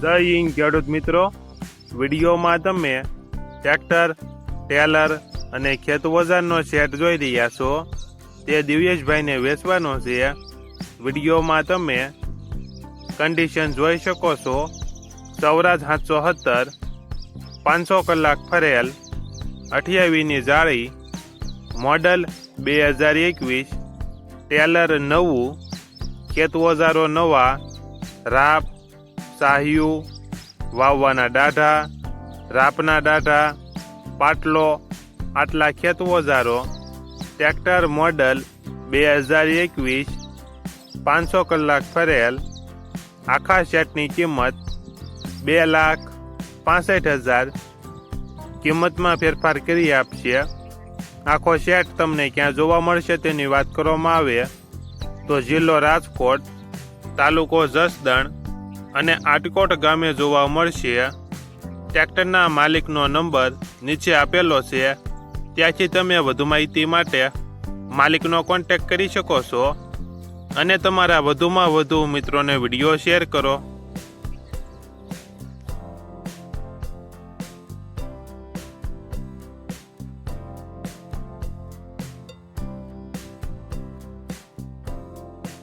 જય હિન્દ ખેડૂત મિત્રો, વિડીયોમાં તમે ટ્રેક્ટર, ટેલર અને ખેત ઓજારનો સેટ જોઈ રહ્યા છો. તે દિવ્યેશભાઈને વેચવાનો છે. વિડીયોમાં તમે કન્ડિશન જોઈ શકો છો. સૌરાજ 770, 500 કલાક ફરેલ, 28ની જાળી, મોડલ 2021, ટેલર નવું, ખેત ઓજારો નવા, રાપ, સાહિયું, વાવવાના દાઢા, રાપના દાઢા, પાટલો, આટલા ખેત ઓજારો. ટ્રેક્ટર મોડલ 2021, 500 કલાક ફરેલ, આખા સેટની કિંમત 2,65,000. કિંમતમાં ફેરફાર કરી આપશે. આખો સેટ તમને ક્યાં જોવા મળશે તેની વાત કરવામાં આવે તો જિલ્લો રાજકોટ, તાલુકો જસદણ અને આટકોટ ગામે જોવા મળશે. ટ્રેક્ટરના માલિકનો નંબર નીચે આપેલો છે. ત્યાંથી તમે વધુ માહિતી માટે માલિકનો કોન્ટેક્ટ કરી શકો છો અને તમારા વધુમાં વધુ મિત્રોને વિડીયો શેર કરો.